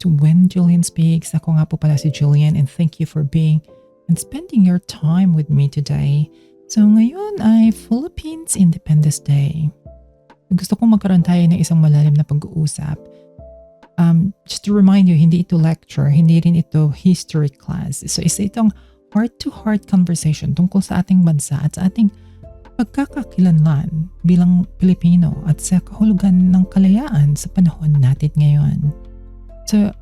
to When Julian Speaks. Ako nga po pala si Julian, and thank you for being and spending your time with me today. So ngayon ay Philippines Independence Day. Gusto kong magkaroon tayo ng isang malalim na pag-uusap. Just to remind you, hindi ito lecture, hindi rin ito history class. So isa itong heart-to-heart conversation tungkol sa ating bansa at sa ating pagkakakilanlan bilang Pilipino at sa kahulugan ng kalayaan sa panahon natin ngayon. So,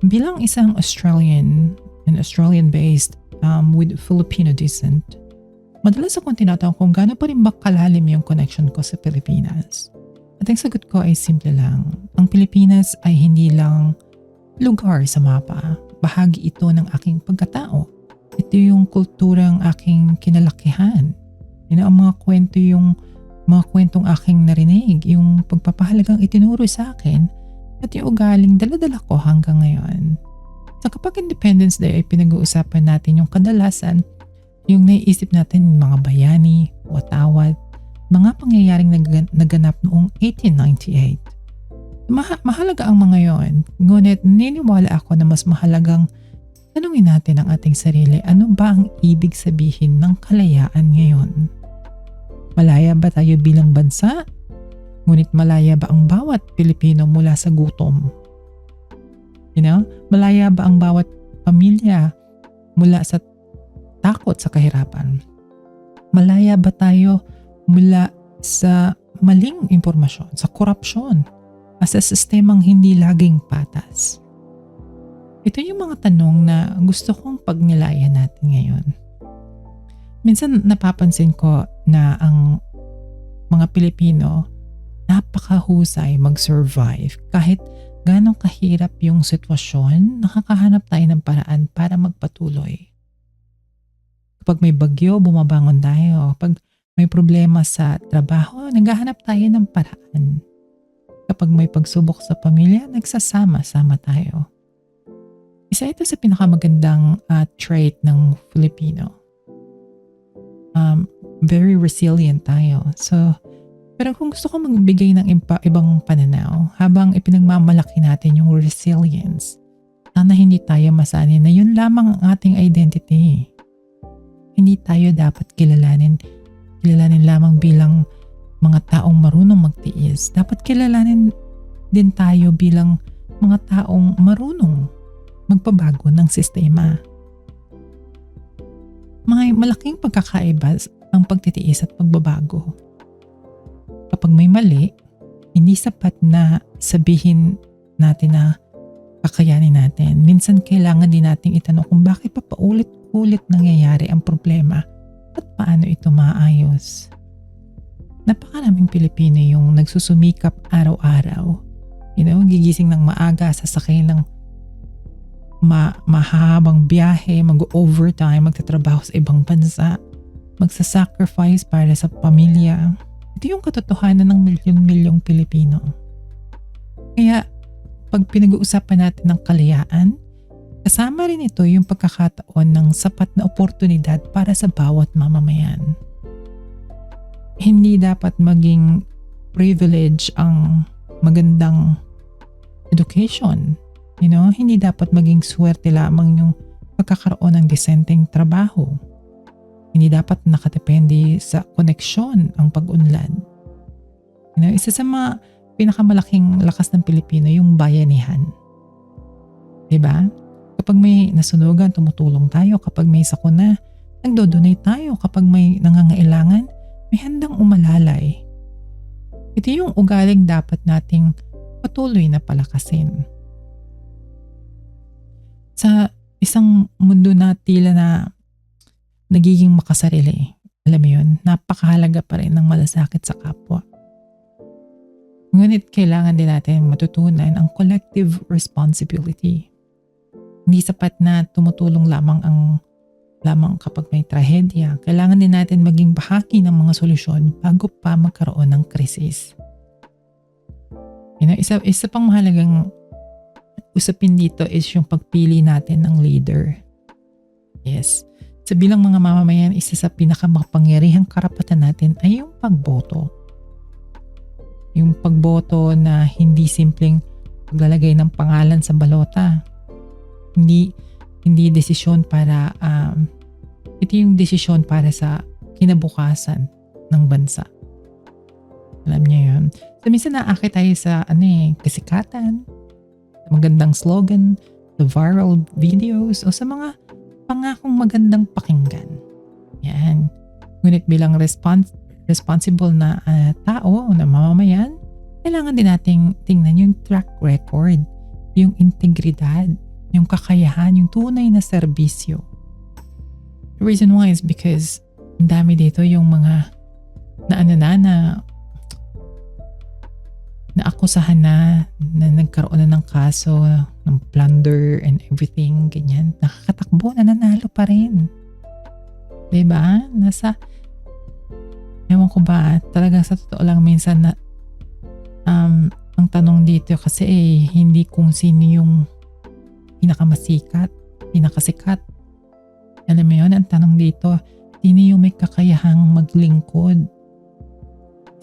bilang isang Australian and Australian-based with Filipino descent, madalas akong tinatanong kung gaano pa rin ba kalalim yung connection ko sa Pilipinas. At ang sagot ko ay simple lang. Ang Pilipinas ay hindi lang lugar sa mapa. Bahagi ito ng aking pagkatao. Ito yung kulturang aking kinalakihan. Ang mga kwentong aking narinig, yung pagpapahalagang itinuro sa akin at yung ugaling dala-dala ko hanggang ngayon. So kapag Independence Day ay pinag-uusapan natin yung kadalasan, yung naiisip natin mga bayani, watawat, mga pangyayaring naganap noong 1898. Mahalaga ang mga yon, ngunit naniniwala ako na mas mahalagang tanungin natin ang ating sarili, ano ba ang ibig sabihin ng kalayaan ngayon? Malaya ba tayo bilang bansa? Ngunit malaya ba ang bawat Pilipino mula sa gutom? Malaya ba ang bawat pamilya mula sa takot sa kahirapan? Malaya ba tayo mula sa maling impormasyon, sa korupsyon, at sa sistemang hindi laging patas? Ito yung mga tanong na gusto kong pagnilayan natin ngayon. Minsan napapansin ko na ang mga Pilipino napakahusay mag-survive. Kahit ganong kahirap yung sitwasyon, nakakahanap tayo ng paraan para magpatuloy. Kapag may bagyo, bumabangon tayo. Kapag may problema sa trabaho, naghahanap tayo ng paraan. Kapag may pagsubok sa pamilya, nagsasama-sama tayo. Isa ito sa pinakamagandang trait ng Filipino. Very resilient tayo. So, pero kung gusto ko magbigay ng ibang pananaw, habang ipinagmamalaki natin yung resilience, sana hindi tayo masanay na yun lamang ang ating identity. Hindi tayo dapat kilalanin lamang bilang mga taong marunong magtiis. Dapat kilalanin din tayo bilang mga taong marunong magpabago ng sistema. May malaking pagkakaiba ang pagtitiis at pagbabago. Kapag may mali, hindi sapat na sabihin natin na kakayanin natin. Minsan kailangan din nating itanong kung bakit pa paulit-ulit nangyayari ang problema at paano ito maayos. Napakaraming Pilipino yung nagsusumikap araw-araw. Gigising ng maaga, sasakay ng mahabang biyahe, mag-overtime, magtatrabaho sa ibang bansa, magsasacrifice para sa pamilya. Ito yung katotohanan ng milyon-milyong Pilipino. Kaya pag pinag-uusapan natin ng kalayaan, kasama rin ito yung pagkakataon ng sapat na oportunidad para sa bawat mamamayan. Hindi dapat maging privilege ang magandang education. Hindi dapat maging swerte lamang yung pagkakaroon ng disenteng trabaho. Hindi dapat nakadepende sa koneksyon ang pag-unlad. Isa sa mga pinakamalaking lakas ng Pilipino yung bayanihan. Diba? Kapag may nasunugan, tumutulong tayo. Kapag may sakuna, nagdo-donate tayo. Kapag may nangangailangan, may handang umalalay. Ito yung ugaling dapat nating patuloy na palakasin. Sa isang mundo na tila na nagiging makasarili, alam mo yun, napakahalaga pa rin ng malasakit sa kapwa. Ngunit kailangan din natin matutunan ang collective responsibility. Hindi sapat na tumutulong lamang kapag may trahedya. Kailangan din natin maging bahagi ng mga solusyon bago pa magkaroon ng krisis. Isa pang mahalagang usapin dito is yung pagpili natin ng leader. Yes. Sa bilang mga mamamayan, isa sa pinakamakapangyarihang karapatan natin ay yung pagboto. Yung pagboto na hindi simpleng paglalagay ng pangalan sa balota. Hindi desisyon para ito yung desisyon para sa kinabukasan ng bansa. Alam niyo yun. So minsan naakit tayo sa kasikatan, magandang slogan, the viral videos, o sa mga pangakong magandang pakinggan. Yan. Ngunit bilang responsible na tao, na mamamayan, kailangan din nating tingnan yung track record, yung integridad, yung kakayahan, yung tunay na serbisyo. The reason why is because ang dami dito yung mga naakusahan na nagkaroon na ng kaso ng plunder and everything, ganyan. Nakakatakbo, nananalo pa rin. Diba? Ewan ko ba, talagang sa totoo lang minsan na ang tanong dito kasi hindi kung sino yung pinakasikat. Alam mo yun, ang tanong dito, sino yung may kakayahang maglingkod?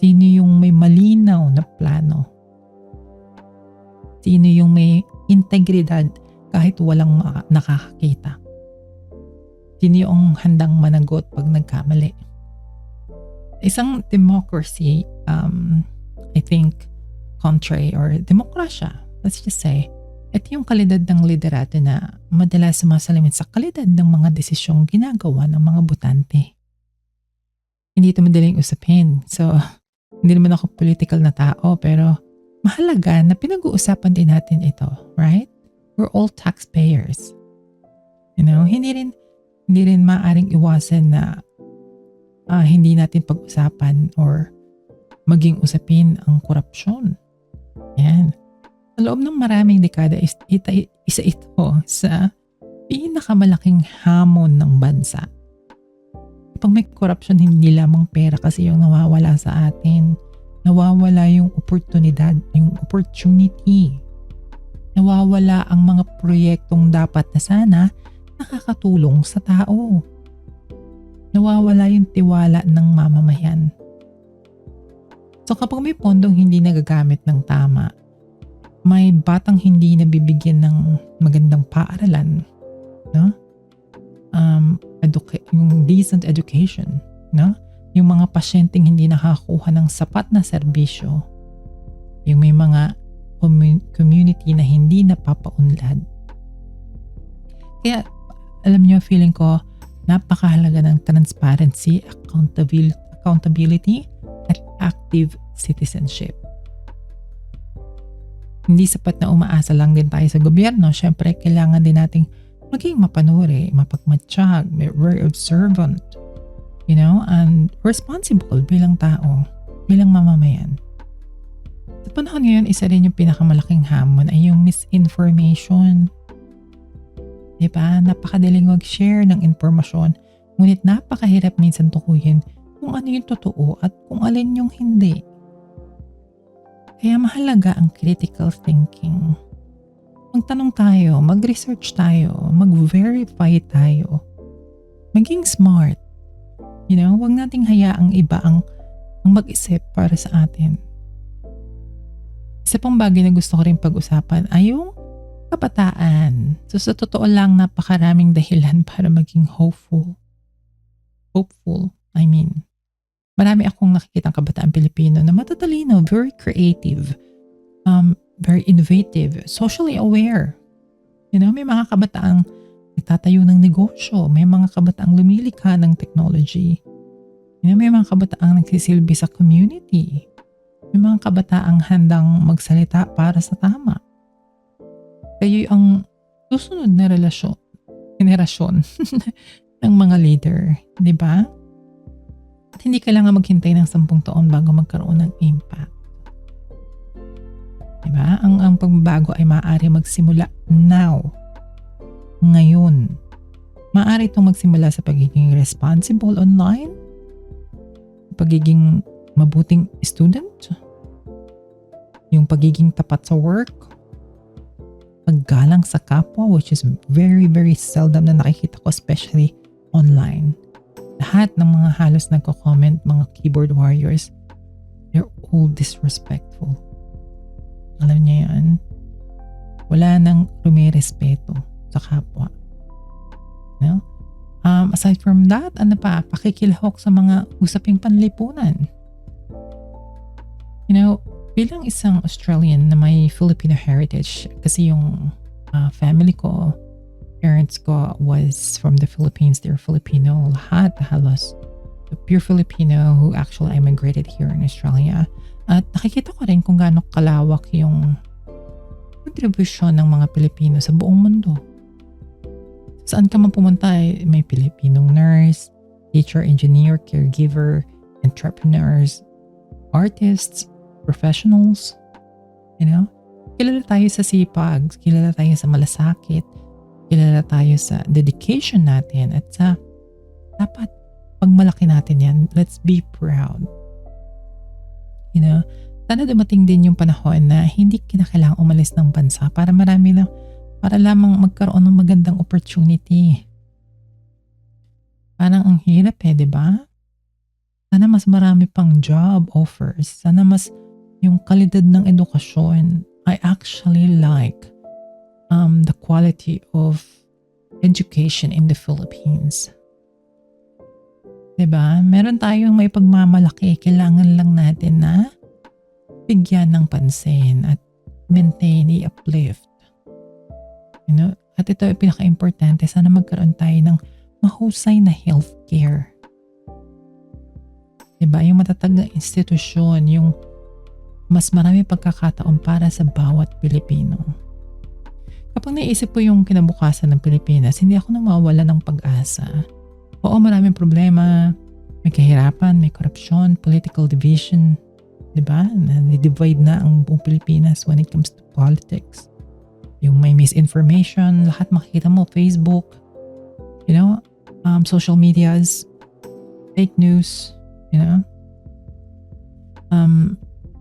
Sino yung may malinaw na plano? Sino yung may integridad kahit walang nakakakita? Sino yung handang managot pag nagkamali? Isang democracy, I think, country or demokrasya, let's just say, ito yung kalidad ng liderato na madalas sumasalamin sa kalidad ng mga desisyong ginagawa ng mga botante. Hindi ito madaling usapin. So, hindi naman ako political na tao, pero mahalaga na pinag-uusapan din natin ito, right? We're all taxpayers. Hindi rin maaring iwasan na hindi natin pag-usapan or maging usapin ang korupsyon. Yan. Sa loob ng maraming dekada, isa ito sa pinakamalaking hamon ng bansa. Pag may korupsyon, hindi lamang pera kasi yung nawawala sa atin. Nawawala yung oportunidad, yung opportunity. Nawawala ang mga proyektong dapat na sana nakakatulong sa tao. Nawawala yung tiwala ng mamamayan. So kapag may pondong hindi nagagamit ng tama, may batang hindi nabibigyan ng magandang paaralan, no? Yung decent education, no? Yung mga pasyenteng hindi nakakuha ng sapat na serbisyo, yung may mga community na hindi napapaunlad. Kaya alam niyo, feeling ko napakahalaga ng transparency, accountability at active citizenship. Hindi sapat na umaasa lang din tayo sa gobyerno. Syempre, kailangan din nating maging mapanuri, mapagmatsyag, very observant, and responsible bilang tao, bilang mamamayan. Sa panahon ngayon, isa rin yung pinakamalaking hamon ay yung misinformation. Diba? Napakadaling mag-share ng informasyon, ngunit napakahirap minsan tukuyin kung ano yung totoo at kung alin yung hindi. Kaya mahalaga ang critical thinking. Magtanong tayo, mag-research tayo, mag-verify tayo. Maging smart. Huwag nating hayaang iba ang mag-isip para sa atin. Isa pang bagay na gusto ko rin pag-usapan ay yung kabataan. So sa totoo lang, napakaraming dahilan para maging hopeful. Marami akong nakikitang kabataan Pilipino na matatalino, very creative, very innovative, socially aware. May mga kabataang nagtatayo ng negosyo, may mga kabataang lumilikha ng technology. May mga kabataang nagsisilbi sa community. May mga kabataang handang magsalita para sa tama. Kayo ang susunod na henerasyon ng mga leader, di ba? At hindi kailangan maghintay ng 10 taon bago magkaroon ng impact. Diba? Ang pagbabago ay maaari magsimula now. Ngayon. Maaari itong magsimula sa pagiging responsible online, pagiging mabuting student, yung pagiging tapat sa work, paggalang sa kapwa, which is very, very seldom na nakikita ko, especially online. Lahat ng mga halos nagko-comment, mga keyboard warriors, they're all disrespectful. Alam niya yan. Wala nang rumirespeto sa kapwa. No? Aside from that, ano pa? Pakikilahok sa mga usaping panlipunan. Bilang isang Australian na may Filipino heritage, kasi yung family ko, parents ko was from the Philippines. They're Filipino, lahat halos. So, pure Filipino who actually immigrated here in Australia. At nakikita ko rin kung gaano kalawak yung kontribusyon ng mga Pilipino sa buong mundo. Saan ka man pumunta may Pilipinong nurse, teacher, engineer, caregiver, entrepreneurs, artists, professionals. Kilala tayo sa sipag, kilala tayo sa malasakit, kilala tayo sa dedication natin at sa dapat pagmalaki natin yan. Let's be proud. Sana dumating din yung panahon na hindi kinakailangang umalis ng bansa para lamang magkaroon ng magandang opportunity. Parang ang hirap di ba? Sana mas marami pang job offers. Sana mas yung kalidad ng edukasyon. I actually like the quality of education in the Philippines. Diba? Meron tayong may pagmamalaki. Kailangan lang natin na bigyan ng pansin at maintain, i-uplift. At ito ay pinaka-importante. Sana magkaroon tayo ng mahusay na healthcare. Diba? Yung matatag na institusyon, yung mas marami pagkakataon para sa bawat Pilipino. Kapag naisip ko yung kinabukasan ng Pilipinas, hindi ako nawawala ng pag-asa. Oo, maraming problema, may kahirapan, may korupsyon, political division, diba? Na-divide na ang buong Pilipinas when it comes to politics. Yung may misinformation, lahat makikita mo, Facebook, social medias, fake news,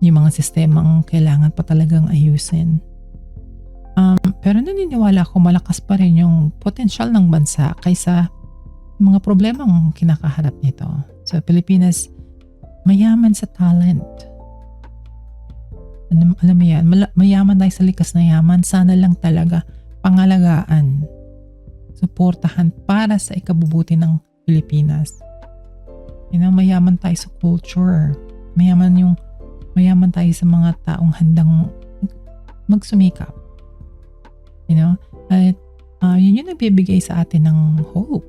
yung mga sistemang kailangan pa talagang ayusin. Pero naniniwala ako malakas pa rin yung potensyal ng bansa kaysa mga problemang kinakaharap nito. So Pilipinas, mayaman sa talent. Alam mo yan, mayaman tayo sa likas na yaman. Sana lang talaga pangalagaan, suportahan para sa ikabubuti ng Pilipinas. Mayaman tayo sa culture. Mayaman tayo sa mga taong handang magsumikap. At yun yung nagbibigay sa atin ng hope.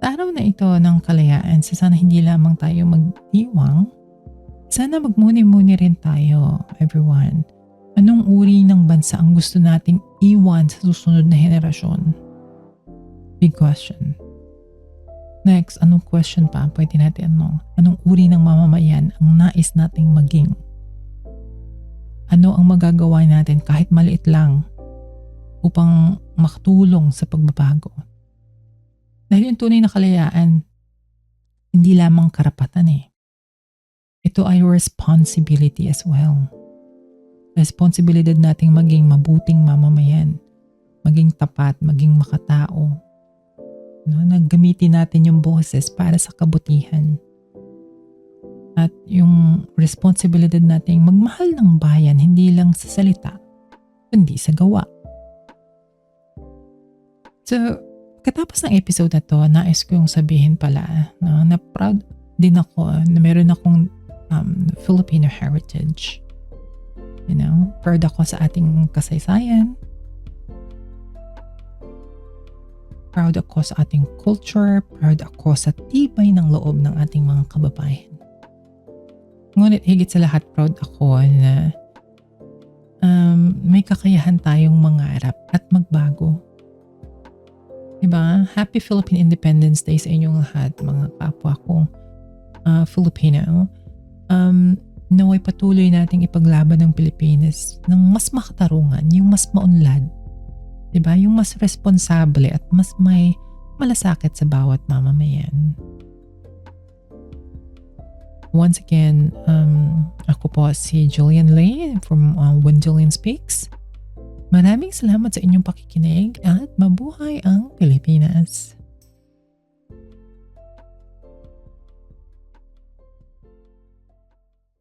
Sa araw na ito ng kalayaan, sana hindi lamang tayo magdiwang, sana magmuni-muni rin tayo, everyone. Anong uri ng bansa ang gusto nating iwan sa susunod na henerasyon? Big question. Next, anong question pa? Pwede natin anong uri ng mamamayan ang nais nating maging? Ano ang magagawa natin kahit maliit lang upang makatulong sa pagbabago? Dahil yung tunay na kalayaan, hindi lamang karapatan Ito ay responsibility as well. Responsibilidad nating maging mabuting mamamayan, maging tapat, maging makatao. Naggamitin natin yung boses para sa kabutihan. At yung responsibilidad nating magmahal ng bayan, hindi lang sa salita, kundi sa gawa. So, katapos ng episode na to, nais ko yung sabihin pala na proud din ako na meron akong Filipino heritage. Proud ako sa ating kasaysayan. Proud ako sa ating culture. Proud ako sa tibay ng loob ng ating mga kababayan. Ngunit higit sa lahat, proud ako na may kakayahan tayong mangarap at magbago. Diba? Happy Philippine Independence Day sa inyong lahat, mga kapwa kong Filipino. Naway patuloy nating ipaglaban ng Pilipinas ng mas makatarungan, yung mas maunlad. Diba? Yung mas responsable at mas may malasakit sa bawat mamamayan. Once again, ako po si Julian Lay from When Julian Speaks. Maraming salamat sa inyong pakikinig at mabuhay ang Pilipinas.